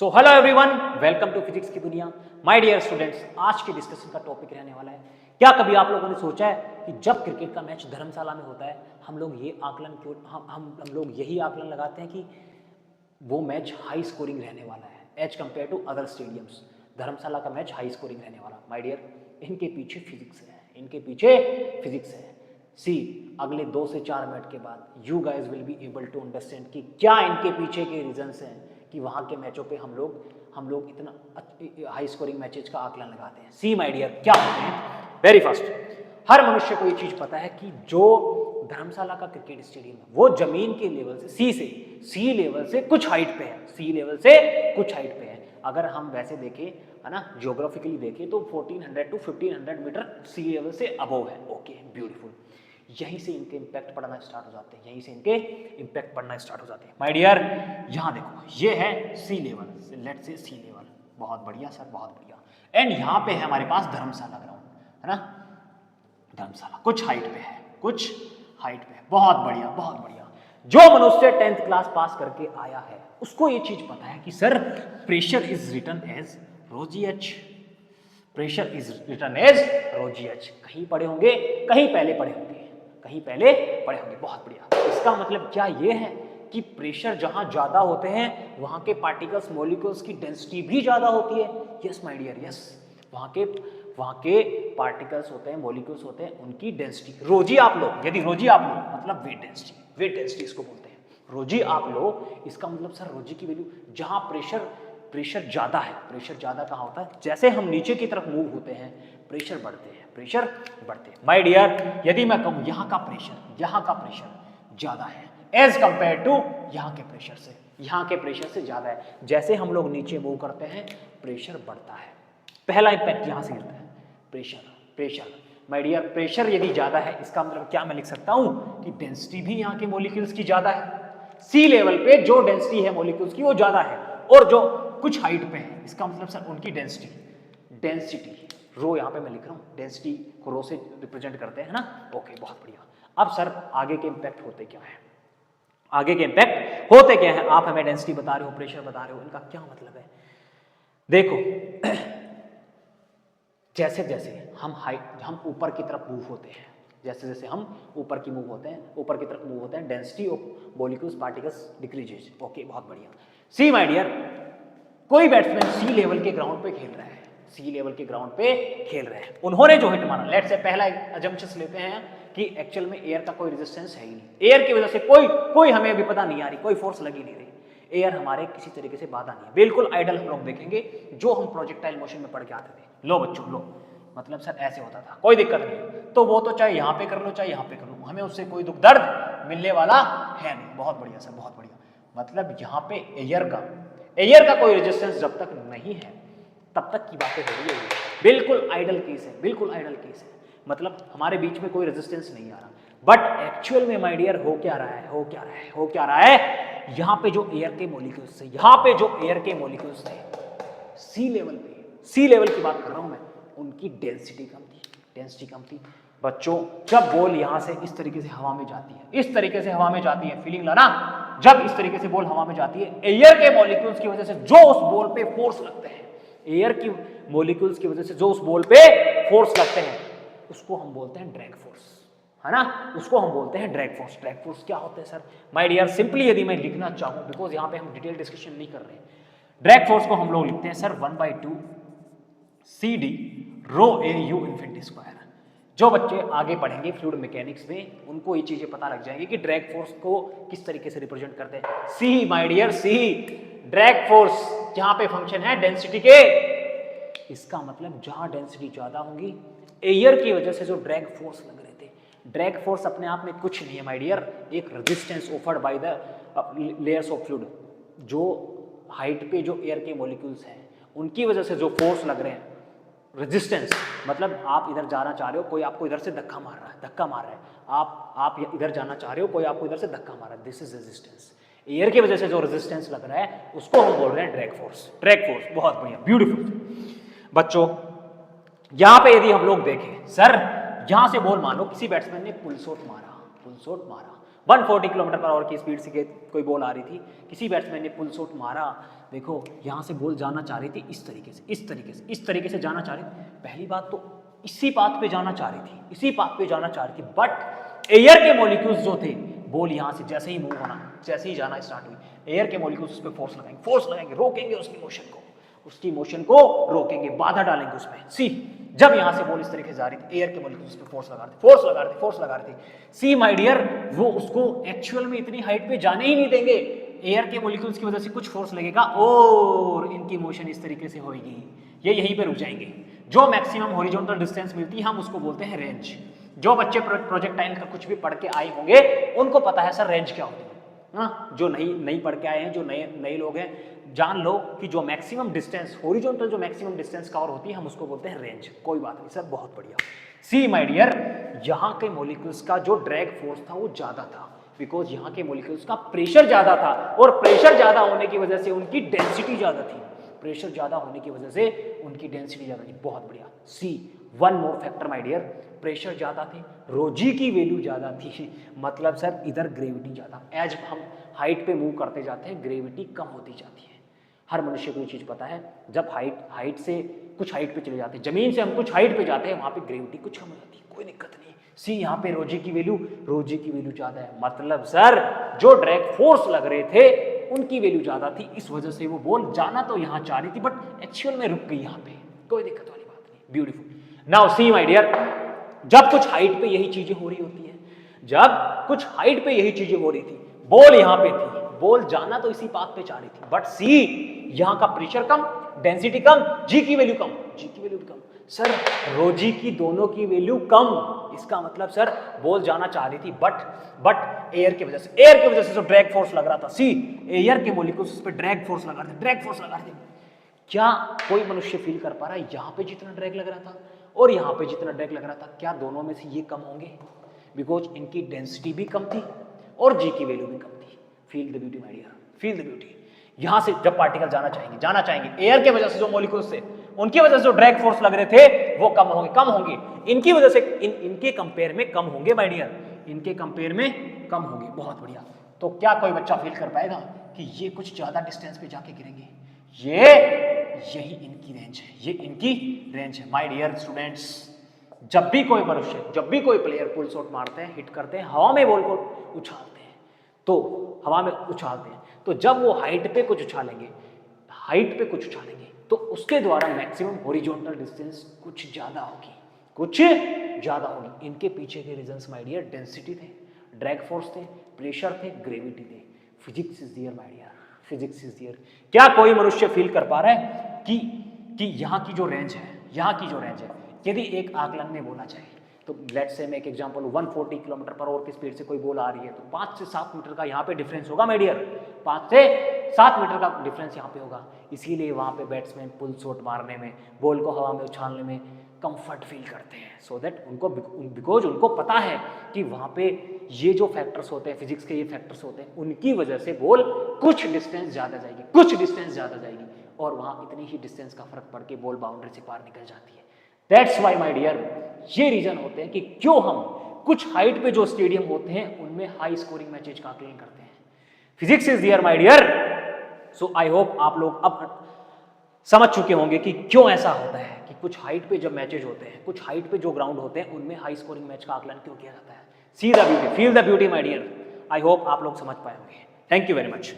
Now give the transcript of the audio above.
So hello everyone, welcome to physics की दुनिया। My dear students, आज के डिस्कशन का टॉपिक रहने वाला है, क्या कभी आप लोगों ने सोचा है कि जब क्रिकेट का मैच धर्मशाला में होता है, हम लोग ये आकलन क्यों हम लोग यही आकलन लगाते हैं कि वो मैच हाई स्कोरिंग रहने वाला है as compared to other stadiums. Dharamshala का मैच हाई स्कोरिंग रहने वाला। माय डियर, इनके पीछे फिजिक्स है, इनके पीछे फिजिक्स है। सी अगले 2 से 4 मिनट के बाद you guys will be able to understand कि क्या इनके पीछे के रीजंस हैं कि वहाँ के मैचों पे हम लोग इतना हाई स्कोरिंग मैचेज का आकलन लगाते हैं। सी माय डियर, क्या होते हैं? वेरी फर्स्ट, हर मनुष्य को ये चीज पता है कि जो धर्मशाला का क्रिकेट स्टेडियम है वो जमीन के लेवल से सी लेवल से कुछ हाइट पे है, सी लेवल से कुछ हाइट पे है। अगर हम वैसे देखें, है ना, जियोग्राफिकली देखें तो 1400 टू 1500 मीटर सी लेवल से अबव है। Okay, beautiful. यहीं से इनके इंपैक्ट पड़ना स्टार्ट हो जाते हैं, यहीं से इनके इंपैक्ट पड़ना स्टार्ट हो जाते हैं। माय डियर, यहाँ देखो, ये है सी level, let's say C level. बहुत बढ़िया सर, बहुत बढ़िया। एंड यहाँ पे है हमारे पास धर्मशाला ग्राउंड, है ना, धर्मशाला कुछ हाइट पे है, कुछ हाइट पे है। बहुत बढ़िया, बहुत बढ़िया। जो मनुष्य 10th क्लास पास करके आया है उसको ये चीज पता है कि sir pressure is written as rho G H, pressure is written as rho G H. कहीं पढ़े होंगे, कहीं पहले पढ़े होंगे, कहीं पहले पढ़े होंगे। बहुत बढ़िया। इसका मतलब क्या ये है कि प्रेशर जहां ज्यादा होते हैं वहां के पार्टिकल्स मॉलिक्यूल्स की डेंसिटी भी ज्यादा होती है। Yes my dear, yes. वहां के पार्टिकल्स होते हैं, मॉलिक्यूल्स होते हैं, उनकी डेंसिटी रोजी आप लो, यदि रोजी आप लो मतलब वेट डेंसिटी, वेट डेंसिटी इसको बोलते हैं। रोजी आप लो, इसका मतलब सर रोजी की वैल्यू जहां प्रेशर ज्यादा है। प्रेशर ज्यादा कहाँ होता है? जैसे हम नीचे की तरफ मूव होते हैं प्रेशर बढ़ते हैं, प्रेशर बढ़ते हैं। माय डियर, यदि मैं कहूं यहाँ का प्रेशर ज्यादा है एज कंपेयर टू यहाँ के प्रेशर से ज्यादा है। जैसे हम लोग नीचे मूव करते हैं प्रेशर बढ़ता है। पहला इंपैक्ट यहां से गिरता है, प्रेशर। माय डियर, प्रेशर यदि ज्यादा है इसका मतलब क्या मैं लिख सकता हूं कि डेंसिटी भी यहाँ के मॉलिक्यूल्स की ज्यादा है। सी लेवल पे जो डेंसिटी है मॉलिक्यूल्स की वो ज्यादा है, और जो कुछ हाइट पे है इसका मतलब सर उनकी डेंसिटी रो यहाँ पे मैं लिख रहा हूँ, डेंसिटी को रो से रिप्रेजेंट करते हैं, ना। ओके, बहुत बढ़िया। अब सर आगे के इंपैक्ट होते क्या है? आप हमें डेंसिटी बता रहे हो, प्रेशर बता रहे हो, इनका क्या मतलब है? देखो, जैसे जैसे हम ऊपर की तरफ मूव होते हैं, जैसे हम ऊपर की तरफ मूव होते हैं, density of molecules particles decreases. Okay, बहुत बढ़िया। सी माय डियर, कोई बैट्समैन सी लेवल के ग्राउंड पे खेल रहा है, उन्होंने जो हिट मारा, लेट्स से पहला अजम्पशन लेते हैं कि एक्चुअल में एयर का कोई रेजिस्टेंस है ही नहीं, एयर की वजह से कोई हमें विपदा नहीं आ रही, कोई फोर्स लगी नहीं रही, एयर हमारे किसी तरीके से बाधा नहीं है, बिल्कुल आइडल हम लोग देखेंगे जो हम प्रोजेक्टाइल मोशन में पढ़ के आते थे। लो बच्चों, लो, मतलब सर ऐसे होता था, कोई दिक्कत नहीं, तो वो तो चाहे यहाँ पे कर लो चाहे यहाँ पे कर लो, हमें उससे कोई दुख दर्द मिलने वाला है नहीं। बहुत बढ़िया सर, बहुत बढ़िया। मतलब यहाँ पे एयर का कोई रेजिस्टेंस जब तक नहीं है तब तक की बातें हो रही है, बिल्कुल आइडल केस है, मतलब हमारे बीच में कोई रेजिस्टेंस नहीं आ रहा। बट एक्चुअल में माय डियर हो क्या रहा है, यहाँ पे जो एयर के मॉलिक्यूल्स थे सी लेवल की बात कर रहा हूं मैं, उनकी डेंसिटी कम थी। बच्चों, जब बॉल यहां से इस तरीके से हवा में जाती है, फीलिंग लाना, जब इस तरीके से बॉल हवा में जाती है, एयर के मॉलिक्यूल्स की वजह से जो उस बॉल पे फोर्स लगते हैं, उसको हम बोलते हैं ड्रैग फोर्स, है ना, ड्रैग फोर्स क्या होते हैं सर? माय डियर, सिंपली यदि मैं लिखना चाहूं, बिकॉज यहां पे हम डिटेल डिस्कशन नहीं कर रहे हैं, ड्रैग फोर्स को हम लोग लिखते हैं sir 1/2 CD rho A U infinity square. जो बच्चे आगे पढ़ेंगे फ्लूइड मैकेनिक्स में उनको ये चीजें पता लग जाएंगी कि ड्रैग फोर्स को किस तरीके से रिप्रेजेंट करते हैं। See my dear, see drag force जहां पे फंक्शन है डेंसिटी के, इसका मतलब जहां डेंसिटी ज्यादा होंगी, एयर की वजह से जो ड्रैग फोर्स लग रहे थे, ड्रैग फोर्स अपने आप में कुछ नहीं है माय डियर, एक resistance offered by the layers of fluid. जो हाइट पे जो एयर के मॉलिक्यूल्स हैं उनकी वजह से जो फोर्स लग रहे हैं, रेजिस्टेंस, मतलब आप इधर जाना चाह रहे हो, कोई आपको इधर से धक्का मार रहा है, आप इधर जाना चाह रहे हो, कोई आपको इधर से धक्का मार रहा है, दिस इज रेजिस्टेंस। एयर की वजह से जो रेजिस्टेंस लग रहा है उसको हम बोल रहे हैं ड्रैग फोर्स। बहुत बढ़िया, ब्यूटीफुल। बच्चों, यहां पे यदि हम लोग देखें, सर यहां से बॉल मानो किसी बैट्समैन ने पुल शॉट मारा 140 किलोमीटर पर आवर की स्पीड से कोई बॉल आ रही थी, किसी बैट्समैन ने पुल शॉट मारा, देखो यहाँ से बॉल जाना चाह रही थी इस तरीके से, इस तरीके से जाना चाह रही थी। पहली बात तो इसी पाथ पे जाना चाह रही थी, इसी पाथ पे जाना चाह रही थी, बट एयर के मॉलिक्यूल्स जो थे, बॉल यहाँ से जैसे ही मूव होना, जैसे ही जाना स्टार्ट हुई, एयर के मॉलिक्यूल्स उस पर फोर्स लगाएंगे, रोकेंगे उसकी मोशन को रोकेंगे, बाधा डालेंगे उसमें। सी जब यहाँ से बॉल इस तरीके से जा रही थी, एयर के मॉलिक्यूल्स पे फोर्स लगा रहे थे। सी माय डियर, वो उसको एक्चुअल में इतनी हाइट पे जाने ही नहीं देंगे। एयर के मॉलिक्यूल्स की वजह से कुछ फोर्स लगेगा और इनकी मोशन इस तरीके से होगी, ये यहीं पे रुक जाएंगे। जो मैक्सिमम हॉरिजॉन्टल डिस्टेंस मिलती है हम उसको बोलते हैं रेंज। जो बच्चे प्रोजेक्टाइल का कुछ भी पढ़ के आए होंगे उनको पता है सर रेंज क्या होती है। हाँ, जो नहीं पढ़ के आए हैं, जो नए लोग हैं, जान लो कि जो मैक्सिमम डिस्टेंस, हॉरिजॉन्टल जो मैक्सिमम डिस्टेंस कवर होती है हम उसको बोलते हैं रेंज। कोई बात नहीं सर, बहुत बढ़िया। सी माय डियर, यहाँ के मॉलिक्यूल्स का जो ड्रैग फोर्स था वो ज्यादा था, बिकॉज यहाँ के मॉलिक्यूल्स का प्रेशर ज्यादा था, और प्रेशर ज्यादा होने की वजह से उनकी डेंसिटी ज्यादा थी। प्रेशर ज्यादा होने की वजह से उनकी डेंसिटी ज्यादा थी। बहुत बढ़िया। See one more factor my dear, pressure ज्यादा थे, रोजी की वैल्यू ज्यादा थी, मतलब सर इधर ग्रेविटी ज्यादा। एज हम हाइट पे मूव करते जाते हैं ग्रेविटी कम होती जाती है। हर मनुष्य को ये चीज पता है, जब हाइट से कुछ हाइट पे चले जाते हैं, जमीन से हम कुछ हाइट पे जाते हैं, वहां पे ग्रेविटी कुछ कम हो जाती है, कोई दिक्कत नहीं। सी यहाँ पे रोजी की वैल्यू ज्यादा है, मतलब सर जो ड्रैग फोर्स लग रहे थे उनकी वैल्यू ज्यादा थी, इस वजह से वो बॉल जाना तो यहाँ चाह रही थी बट एक्चुअल में रुक गई यहाँ पे, कोई दिक्कत वाली बात नहीं। Beautiful. Now see my dear, जब कुछ हाइट पे यही चीजें हो रही होती है, जब कुछ हाइट पे यही चीजें हो रही थी, बॉल यहाँ पे थी, बॉल जाना तो इसी पाथ पे चाह रही थी, बट सी यहाँ का प्रेशर कम, डेंसिटी कम, जी की वैल्यू कम, सर रोजी की दोनों की वैल्यू कम। इसका मतलब सर बॉल जाना चाह रही थी बट एयर की वजह से जो ड्रैग फोर्स लग रहा था, सी एयर के मॉलिक्यूल्स उस पे ड्रैग फोर्स लगा रहे थे। क्या कोई मनुष्य फील कर पा रहा है यहाँ पे जितना ड्रैग लग रहा था और यहाँ पे जितना ड्रैग लग रहा था, क्या दोनों में से ये कम होंगे? बिकॉज इनकी डेंसिटी भी कम थी और जी की वैल्यू भी कम थी। Feel the beauty my dear, feel the beauty. यहां से जब पार्टिकल जाना चाहेंगे, एयर के वजह से जो मॉलिक्यूल्स थे उनकी वजह से जो ड्रैग फोर्स लग रहे थे वो कम होंगे, इनकी वजह से इनके कंपेयर में कम होंगे माय डियर, इनके कंपेयर में कम होंगे। बहुत बढ़िया। तो क्या कोई बच्चा फील कर पाएगा कि ये कुछ ज्यादा डिस्टेंस पे जाके गिरेंगे? यही इनकी रेंज है माय डियर स्टूडेंट्स। जब भी कोई प्लेयर पुल शॉट मारते हैं, हिट करते हैं, हवा में बॉल को उछालते हैं, तो जब वो हाइट पे कुछ उछालेंगे तो उसके द्वारा मैक्सिमम हॉरिजॉन्टल डिस्टेंस कुछ ज्यादा होगी। इनके पीछे के रीजंस माय डियर डेंसिटी थे, ड्रैग फोर्स थे, प्रेशर थे, ग्रेविटी थे। Physics is there my dear, physics is there. क्या कोई मनुष्य फील कर पा रहा है कि यहाँ की जो रेंज है, यदि एक आकलन में बोला जाए तो लेट्स से मैं एक एग्जांपल, 140 किलोमीटर पर आवर की स्पीड से कोई बॉल आ रही है तो 5 से 7 मीटर का यहाँ पे डिफरेंस होगा माय डियर, 5 से 7 मीटर का डिफरेंस यहाँ पे होगा। इसीलिए वहाँ पे बैट्समैन पुल शॉट मारने में, बॉल को हवा में उछालने में कंफर्ट फील करते हैं, सो दैट बिकॉज उनको पता है कि वहाँ पे ये जो फैक्टर्स होते हैं, फिजिक्स के ये फैक्टर्स होते हैं, उनकी वजह से बॉल कुछ डिस्टेंस ज़्यादा जाएगी और वहाँ इतनी ही डिस्टेंस का फर्क पड़ के बॉल बाउंड्री से पार निकल जाती है। दैट्स वाई माय डियर, ये रीजन होते हैं कि क्यों हम कुछ हाइट पे जो स्टेडियम होते हैं उनमें हाई स्कोरिंग मैचेज का आकलन करते हैं। Physics is there my dear. So I hope आप लोग अब समझ चुके होंगे कि क्यों ऐसा होता है कि कुछ हाइट पे जब मैचेज होते हैं, कुछ हाइट पे जो ग्राउंड होते हैं उनमें हाई स्कोरिंग मैच का आकलन क्यों किया जाता है। See the beauty, feel the beauty my dear. I hope आप लोग समझ पाए होंगे। Thank you very much.